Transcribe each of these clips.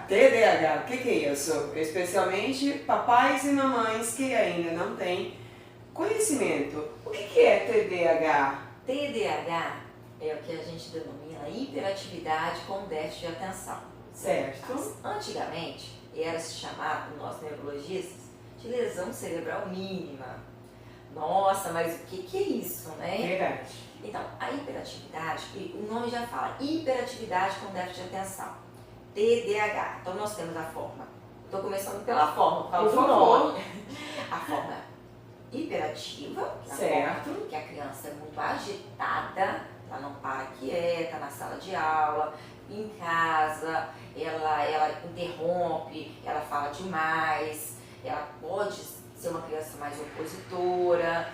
TDAH, o que é isso? Especialmente papais e mamães que ainda não têm conhecimento. O que é TDAH? TDAH é o que a gente denomina hiperatividade com déficit de atenção. Certo. Antigamente, era-se chamado, nós neurologistas, de lesão cerebral mínima. Nossa, mas o que é isso, né? Verdade. Então, a hiperatividade, o nome já fala, hiperatividade com déficit de atenção. TDAH. Então, nós temos a forma. Estou começando pela forma, por causa do nome. A forma hiperativa, certo. Que a criança é muito agitada, ela não para quieta na sala de aula, em casa, ela interrompe, ela fala demais, ela pode ser uma criança mais opositora.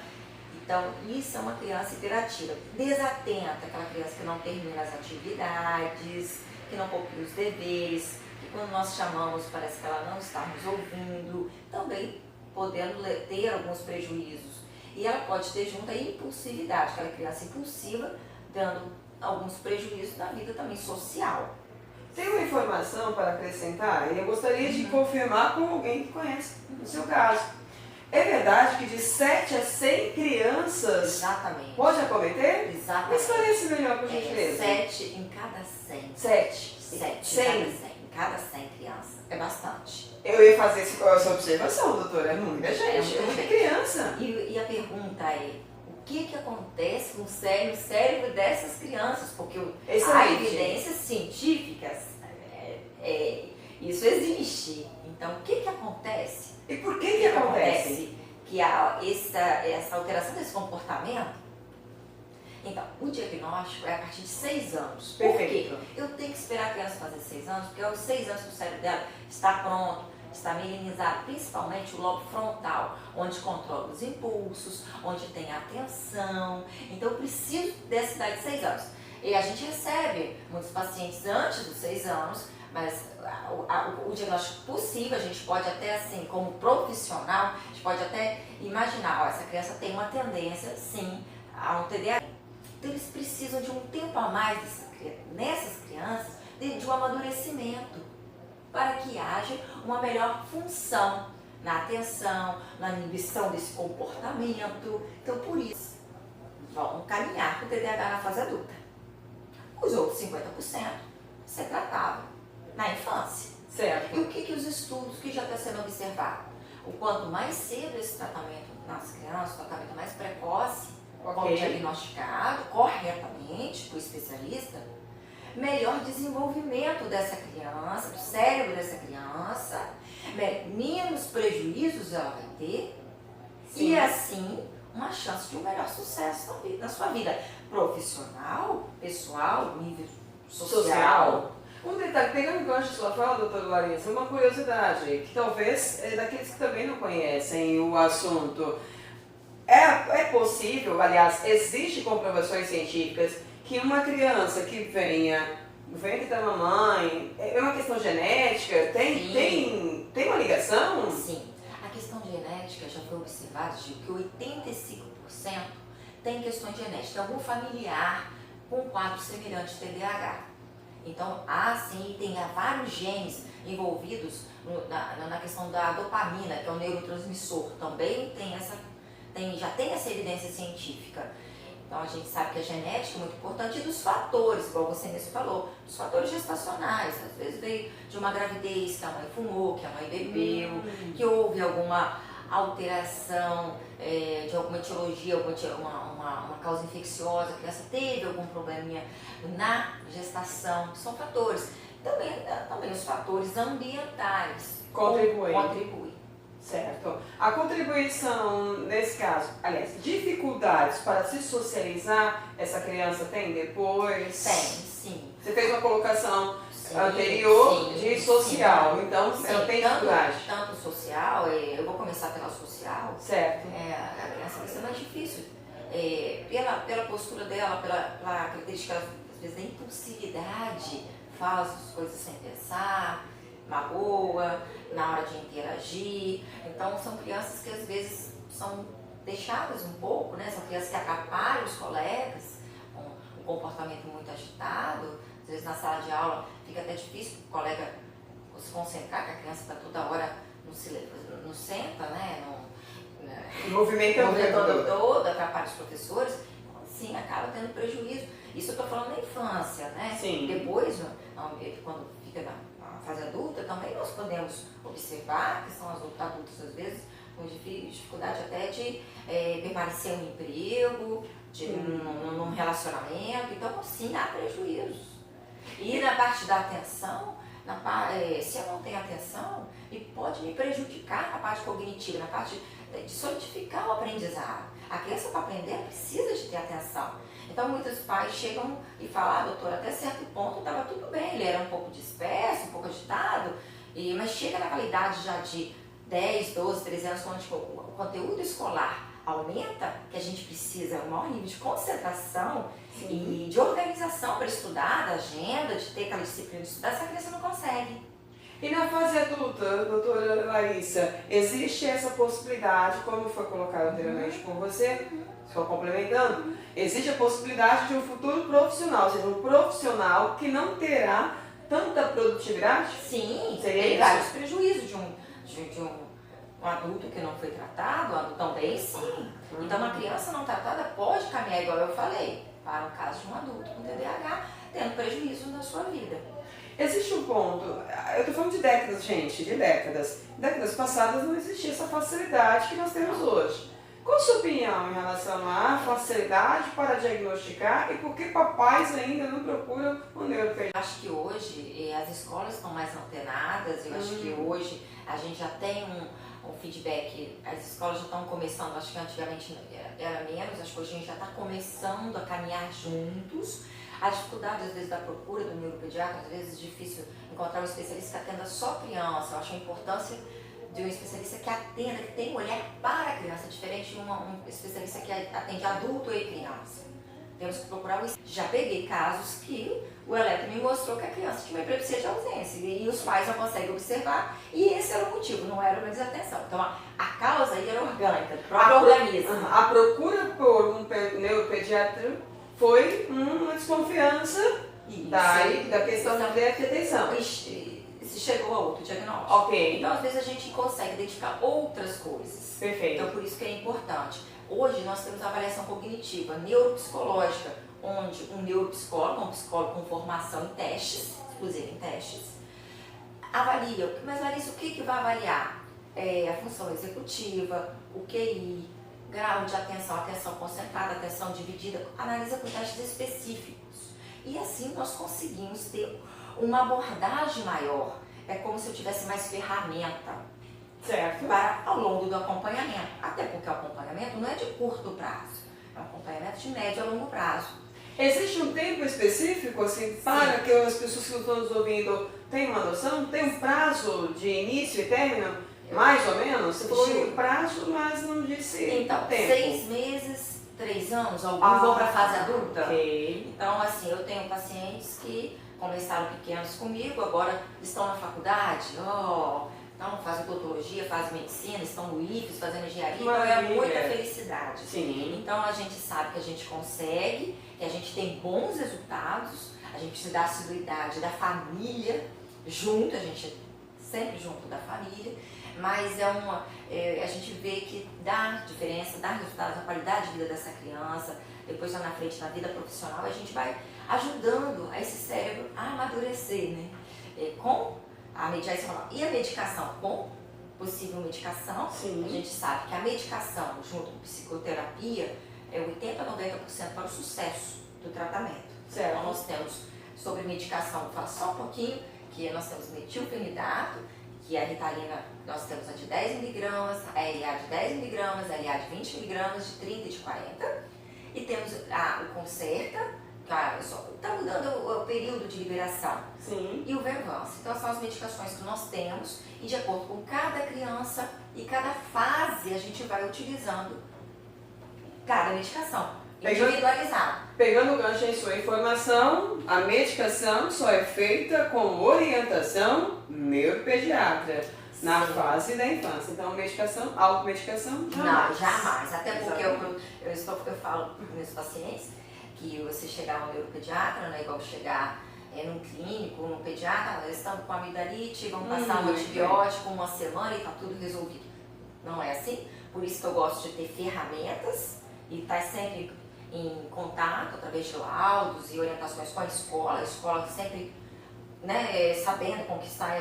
Então, isso é uma criança hiperativa, desatenta, aquela criança que não termina as atividades, que não copia os deveres, que quando nós chamamos parece que ela não está nos ouvindo, também podendo ter alguns prejuízos. E ela pode ter junto a impulsividade, aquela criança impulsiva, dando alguns prejuízos na vida também social. Tem uma informação para acrescentar e eu gostaria de confirmar com alguém que conhece o seu caso. É verdade que de 7 a 100 crianças Exatamente. pode acometer? Exatamente. Me esclarece melhor, por gentileza. 7 em cada 100. 7? 7 em cada 100 crianças. É bastante. Eu ia fazer essa observação, doutora. É muita gente, é muita criança. E a pergunta é, o que acontece com o cérebro dessas crianças? Porque há evidências científicas, isso existe. Então, o que acontece? E por que acontece? Que há essa alteração desse comportamento. Então, o diagnóstico é a partir de 6 anos. Perfeito. Por quê? Eu tenho que esperar a criança fazer 6 anos, porque aos 6 anos que o cérebro dela está pronto, está melanizado, principalmente o lobo frontal, onde controla os impulsos, onde tem a atenção. Então, eu preciso dessa idade de 6 anos. E a gente recebe muitos pacientes antes dos 6 anos, mas o diagnóstico possível, a gente pode até, assim, como profissional, a gente pode até imaginar, ó, essa criança tem uma tendência, sim, a um TDAH. Então, eles precisam de um tempo a mais nessas crianças, de um amadurecimento, para que haja uma melhor função na atenção, na inibição desse comportamento. Então, por isso, vão caminhar com o TDAH na fase adulta. Os outros 50% você tratava na infância. Certo. E o que os estudos que já está sendo observado? O quanto mais cedo esse tratamento nas crianças, o tratamento mais precoce, diagnosticado corretamente por especialista, melhor desenvolvimento dessa criança, do cérebro dessa criança, menos prejuízos ela vai ter, sim, e assim uma chance de um melhor sucesso na sua vida profissional, pessoal, nível social. Um detalhe, pegando o gancho de sua fala, doutora Larissa, uma curiosidade, que talvez é daqueles que também não conhecem o assunto. É possível, aliás, existe comprovações científicas que uma criança que venha do ventre da mamãe, é uma questão genética, tem uma ligação? Sim, a questão genética já foi observada de que 85% tem questões genéticas, tem algum familiar com quadro semelhante de TDAH. Então, tem vários genes envolvidos na questão da dopamina, que é um neurotransmissor, também já tem essa evidência científica. Então, a gente sabe que a genética é muito importante e dos fatores, igual você mesmo falou, dos fatores gestacionais. Às vezes veio de uma gravidez que a mãe fumou, que a mãe bebeu, que houve alguma alteração de alguma etiologia, uma causa infecciosa, a criança teve algum probleminha na gestação, que são fatores. Também os fatores ambientais contribuem. Certo. A contribuição, nesse caso, aliás, dificuldades para se socializar, essa criança tem depois? Tem, sim. Você fez uma colocação anterior de social, então ela tem dificuldade. Tanto social, eu vou começar pela social. Certo. A criança vai ser mais difícil. Pela postura dela, pela característica, às vezes, da impulsividade, faz as coisas sem pensar, magoa, na hora de interagir. Então, são crianças que às vezes são deixadas um pouco, né? São crianças que atrapalham os colegas, com um comportamento muito agitado. Às vezes na sala de aula fica até difícil o colega se concentrar, que a criança está toda hora, não senta, né? Movimento todo, atrapalha os professores, então, sim, acaba tendo prejuízo. Isso eu estou falando na infância, né? Sim. Depois, quando fica na fase adulta, também nós podemos observar que são as adultas, às vezes, com dificuldade até de permanecer no emprego, num relacionamento, então, sim, há prejuízos. E na parte da atenção, se eu não tenho atenção, pode me prejudicar na parte cognitiva, na parte de solidificar o aprendizado. A criança, para aprender, precisa de ter atenção. Então, muitos pais chegam e falam, doutora, até certo ponto estava tudo bem, ele era um pouco disperso, um pouco agitado, mas chega naquela idade já de 10, 12, 13 anos, quando o conteúdo escolar aumenta, que a gente precisa um maior nível de concentração e de organização para estudar, da agenda, de ter aquela disciplina de estudar, essa criança não consegue. E na fase adulta, doutora Larissa, existe essa possibilidade, como foi colocado anteriormente por você, só complementando, existe a possibilidade de um futuro profissional, ou seja, um profissional que não terá tanta produtividade? Sim, tem vários prejuízos de um adulto que não foi tratado, também sim. Então, uma criança não tratada pode caminhar, igual eu falei, para o caso de um adulto com TDAH, tendo prejuízo na sua vida. Existe um ponto, eu estou falando de décadas, gente, de décadas. Décadas passadas não existia essa facilidade que nós temos hoje. Qual a sua opinião em relação à facilidade para diagnosticar e por que papais ainda não procuram o neuropediatra? Acho que hoje as escolas estão mais antenadas, eu acho que hoje a gente já tem um feedback, as escolas já estão começando, acho que antigamente era menos, acho que hoje a gente já está começando a caminhar juntos. A dificuldade, às vezes, da procura do neuropediatra, às vezes é difícil encontrar um especialista que atenda só criança. Eu acho a importância de um especialista que atenda, que tem um olhar para a criança, diferente de um especialista que atende adulto e criança. Temos que procurar o... Já peguei casos que o eletro me mostrou que a criança tinha uma epilepsia de ausência e os pais não conseguem observar, e esse era o motivo, não era uma desatenção. Então a causa aí era orgânica, do próprio organismo. A procura por um neuropediatra foi uma desconfiança da questão da atenção. Se chegou a outro diagnóstico. Ok. Então, às vezes, a gente consegue identificar outras coisas. Perfeito. Então, por isso que é importante. Hoje, nós temos a avaliação cognitiva neuropsicológica, onde um neuropsicólogo, um psicólogo com formação em testes, inclusive em testes, avalia. Mas, Larissa, o que vai avaliar? A função executiva, o QI, grau de atenção, atenção concentrada, atenção dividida, analisa por testes específicos. E assim nós conseguimos ter uma abordagem maior. É como se eu tivesse mais ferramenta para ao longo do acompanhamento. Até porque o acompanhamento não é de curto prazo, é um acompanhamento de médio a longo prazo. Existe um tempo específico, assim, para que as pessoas que estão nos ouvindo tenham uma noção? Tem um prazo de início e término? Mais ou menos? Você falou em prazo, mas não disse então, tempo. 6 meses, 3 anos, alguns vão para a fase adulta. Okay. Então, assim, eu tenho pacientes que começaram pequenos comigo, agora estão na faculdade, então fazem odontologia, fazem medicina, estão no IFES, fazendo engenharia, então é muita felicidade. Sim. Então a gente sabe que a gente consegue, que a gente tem bons resultados, a gente precisa da assiduidade da família junto, a gente sempre junto da família, mas a gente vê que dá diferença, dá resultados na qualidade de vida dessa criança, depois lá na frente na vida profissional, a gente vai ajudando a esse cérebro a amadurecer, né? Com a medicação e a medicação, com possível medicação, sim, a gente sabe que a medicação junto com psicoterapia é 80 a 90% para o sucesso do tratamento. Certo. Então nós temos sobre medicação, vou falar só um pouquinho, que nós temos metilfenidato, que a Ritalina nós temos a de 10 mg, a LA de 10 mg, a LA de 20 mg, de 30 e de 40. E temos o Concerta, está mudando o período de liberação. Sim. E o Vervance. Então são as medicações que nós temos e de acordo com cada criança e cada fase a gente vai utilizando cada medicação. Individualizado. Pegando o gancho em sua informação, a medicação só é feita com orientação neuropediatra na fase da infância. Então, medicação, automedicação, jamais. Não, jamais. Até porque eu falo para os meus pacientes que você chegar ao neuropediatra não é igual chegar num clínico, num pediatra, eles estão com amidalite, vão passar um antibiótico uma semana e está tudo resolvido. Não é assim? Por isso que eu gosto de ter ferramentas e estar sempre em contato através de laudos e orientações com a escola sempre, né, sabendo conquistar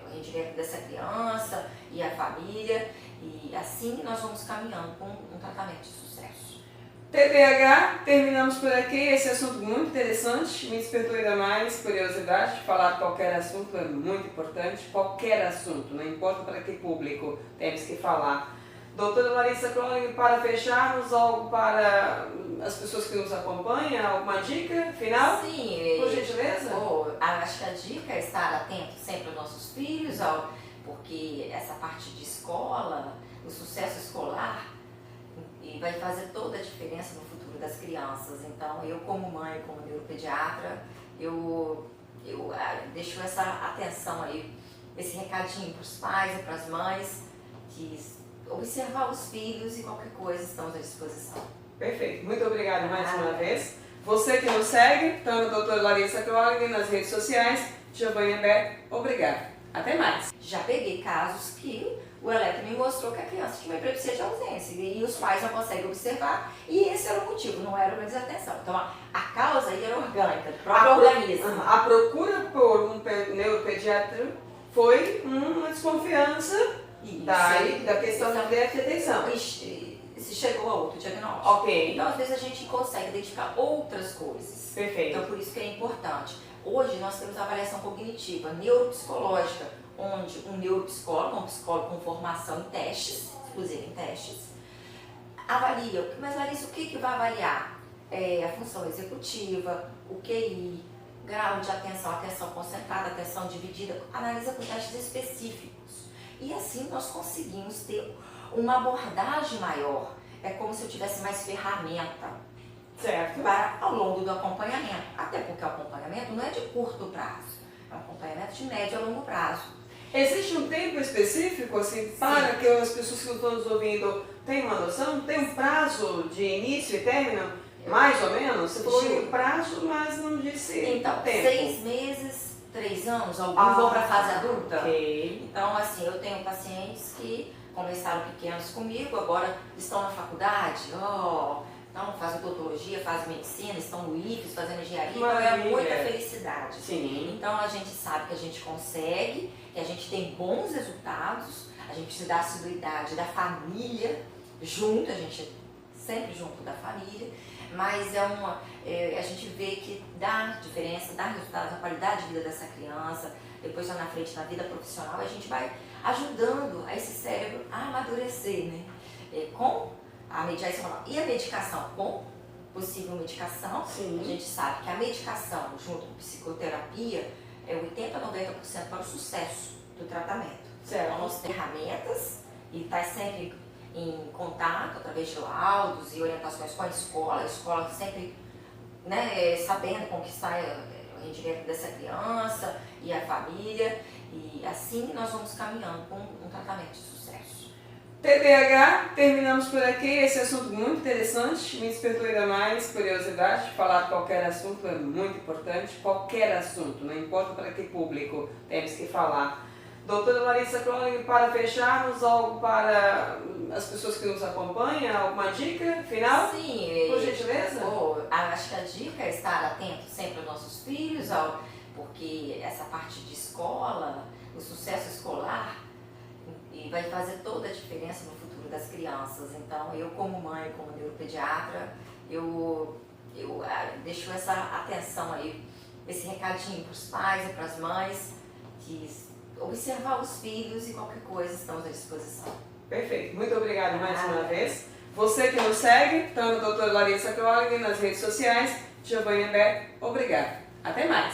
o rendimento dessa criança e a família, e assim nós vamos caminhando com um tratamento de sucesso. TDAH, terminamos por aqui. Esse assunto muito interessante, me despertou ainda mais curiosidade. Falar de qualquer assunto é muito importante, qualquer assunto, não importa para que público temos que falar. Doutora Larissa Kronig, para fecharmos, algo para as pessoas que nos acompanham, alguma dica final? Sim, por gentileza? Acho que a dica é estar atento sempre aos nossos filhos, porque essa parte de escola, o sucesso escolar, e vai fazer toda a diferença no futuro das crianças. Então, eu como mãe, como neuropediatra, eu deixo essa atenção aí, esse recadinho para os pais e para as mães, de observar os filhos e qualquer coisa estamos à disposição. Perfeito, muito obrigada mais uma vez. Você que nos segue, então a doutora Larissa Kronig nas redes sociais, Giovanna Beck, obrigada. Até mais. Já peguei casos que o eletro me mostrou que a criança tinha uma epilepsia de ausência e os pais não conseguem observar, e esse era o motivo, não era uma desatenção. Então a causa aí era orgânica, do próprio organismo. A procura por um neuropediatra foi uma desconfiança da questão da déficit de atenção. Se chegou a outro diagnóstico. Ok. Então, às vezes, a gente consegue identificar outras coisas. Perfeito. Então, por isso que é importante. Hoje, nós temos a avaliação cognitiva, neuropsicológica, onde um neuropsicólogo, um psicólogo com formação em testes, inclusive em testes, avalia. Mas, Larissa, o que vai avaliar? A função executiva, o QI, grau de atenção concentrada, atenção dividida, analisa com testes específicos. E assim nós conseguimos ter uma abordagem maior. É como se eu tivesse mais ferramenta, certo, para ao longo do acompanhamento. Até porque o acompanhamento não é de curto prazo, é um acompanhamento de médio a longo prazo. Existe um tempo específico, assim, para que as pessoas que estão nos ouvindo tenham uma noção? Tem um prazo de início e término? Mais ou menos? Você falou em prazo, mas não disse então, tempo. 6 meses, 3 anos, alguns vão para a fase adulta. Okay. Então, assim, eu tenho pacientes que começaram pequenos comigo, agora estão na faculdade, então fazem odontologia, fazem medicina, estão no IFES, fazendo engenharia, então é muita felicidade. Sim. Então a gente sabe que a gente consegue, que a gente tem bons resultados, a gente precisa da assiduidade da família junto, a gente sempre junto da família, mas a gente vê que dá diferença, dá resultado na qualidade de vida dessa criança, depois lá na frente na vida profissional, a gente vai ajudando a esse cérebro a amadurecer, né? Com a medicação e a medicação, com possível medicação. Sim. A gente sabe que a medicação junto com psicoterapia é 80% a 90% para o sucesso do tratamento. Certo. Então nós temos ferramentas e está sempre em contato através de laudos e orientações com a escola sempre, né, sabendo conquistar o rendimento dessa criança e a família, e assim nós vamos caminhando com um tratamento de sucesso. TDAH, terminamos por aqui. Esse assunto muito interessante, me despertou ainda mais curiosidade. Falar de qualquer assunto é muito importante, qualquer assunto, não importa para que público temos que falar. Doutora Larissa Kronig, para fecharmos, algo para as pessoas que nos acompanham, alguma dica final? Sim, por gentileza? Acho que a dica é estar atento sempre aos nossos filhos, porque essa parte de escola, o sucesso escolar, e vai fazer toda a diferença no futuro das crianças. Então, eu como mãe, como neuropediatra, eu deixo essa atenção aí, esse recadinho para os pais e para as mães, de observar os filhos e qualquer coisa estamos à disposição. Perfeito, muito obrigada mais uma vez. Você que nos segue, então a doutora Larissa Kronig nas redes sociais, Giovanna Beck, obrigada. Até mais.